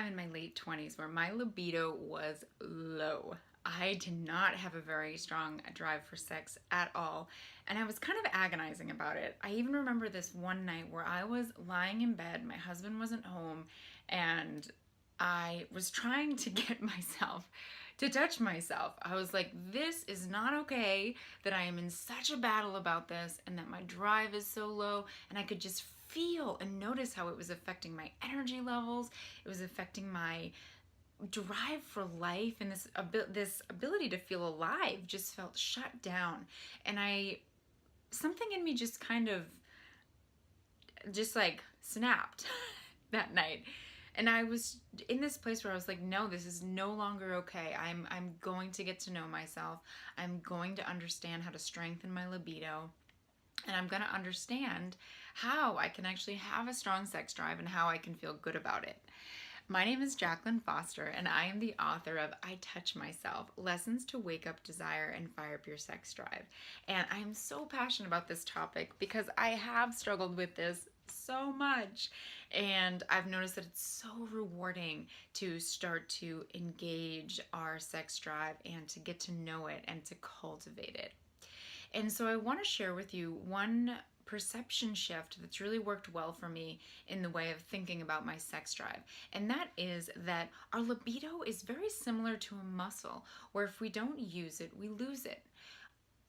in my late 20s where my libido was low. I did not have a very strong drive for sex at all, and I was kind of agonizing about it. I even remember this one night where I was lying in bed, my husband wasn't home, and I was trying to get myself to touch myself. I was like, this is not okay that I am in such a battle about this and that my drive is so low, and I could just feel and notice how it was affecting my energy levels. It was affecting my drive for life, and this ability to feel alive just felt shut down. And something in me just kind of just like snapped that night. And I was in this place where I was like, no, this is no longer okay. I'm going to get to know myself. I'm going to understand how to strengthen my libido. And I'm going to understand how I can actually have a strong sex drive and how I can feel good about it. My name is Jacqueline Foster, and I am the author of I Touch Myself, Lessons to Wake Up Desire and Fire Up Your Sex Drive. And I am so passionate about this topic because I have struggled with this so much. And I've noticed that it's so rewarding to start to engage our sex drive and to get to know it and to cultivate it. And so I want to share with you one perception shift that's really worked well for me in the way of thinking about my sex drive. And that is that our libido is very similar to a muscle, where if we don't use it, we lose it.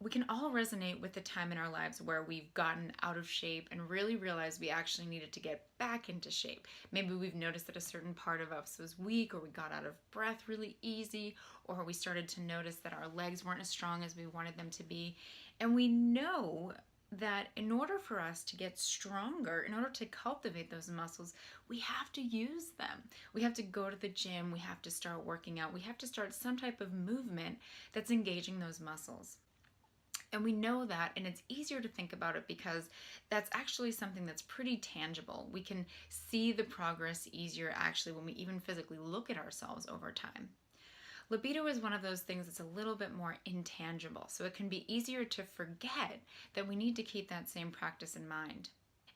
We can all resonate with the time in our lives where we've gotten out of shape and really realized we actually needed to get back into shape. Maybe we've noticed that a certain part of us was weak, or we got out of breath really easy, or we started to notice that our legs weren't as strong as we wanted them to be. And we know that in order for us to get stronger, in order to cultivate those muscles, we have to use them. We have to go to the gym, we have to start working out, we have to start some type of movement that's engaging those muscles. And we know that, and it's easier to think about it because that's actually something that's pretty tangible. We can see the progress easier actually when we even physically look at ourselves over time. Libido is one of those things that's a little bit more intangible, so it can be easier to forget that we need to keep that same practice in mind.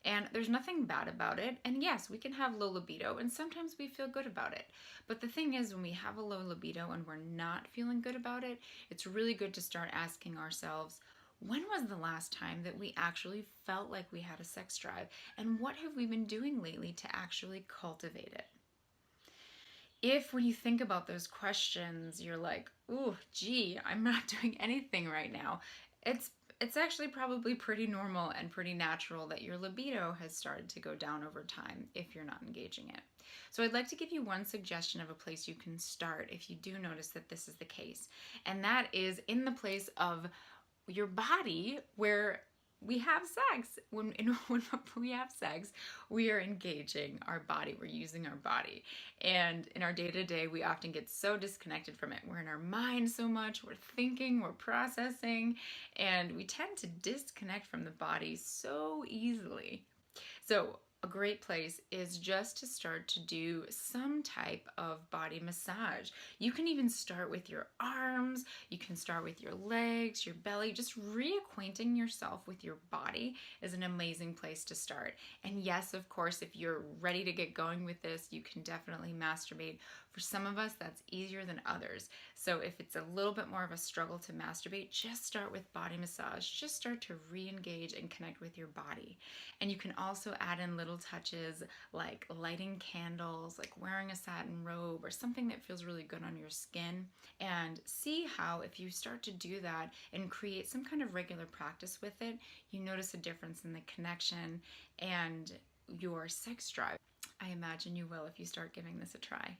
And there's nothing bad about it. And yes, we can have low libido, and sometimes we feel good about it. But the thing is, when we have a low libido and we're not feeling good about it, it's really good to start asking ourselves, when was the last time that we actually felt like we had a sex drive? And what have we been doing lately to actually cultivate it? If when you think about those questions, you're like, ooh, gee, I'm not doing anything right now, it's actually probably pretty normal and pretty natural that your libido has started to go down over time if you're not engaging it. So I'd like to give you one suggestion of a place you can start if you do notice that this is the case. And that is in the place of your body where we have sex. When we have sex, we are engaging our body. We're using our body. And in our day-to-day, we often get so disconnected from it. We're in our mind so much. We're thinking, we're processing, and we tend to disconnect from the body so easily. So a great place is just to start to do some type of body massage. You can even start with your arms, you can start with your legs, your belly. Just reacquainting yourself with your body is an amazing place to start. And yes, of course, if you're ready to get going with this, you can definitely masturbate. For some of us, that's easier than others. So if it's a little bit more of a struggle to masturbate, just start with body massage. Just start to re-engage and connect with your body. And you can also add in little touches like lighting candles, like wearing a satin robe or something that feels really good on your skin, and see how if you start to do that and create some kind of regular practice with it, you notice a difference in the connection and your sex drive. I imagine you will if you start giving this a try.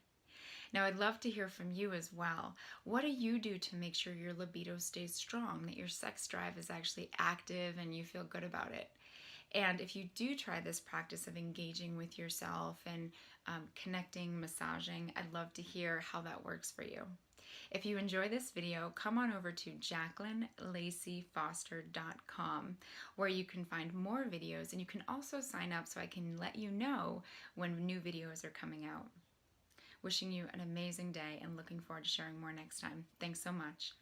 Now, I'd love to hear from you as well. What do you do to make sure your libido stays strong, that your sex drive is actually active and you feel good about it? And if you do try this practice of engaging with yourself and connecting, massaging, I'd love to hear how that works for you. If you enjoy this video, come on over to JacquelineLaceyFoster.com, where you can find more videos, and you can also sign up so I can let you know when new videos are coming out. Wishing you an amazing day and looking forward to sharing more next time. Thanks so much.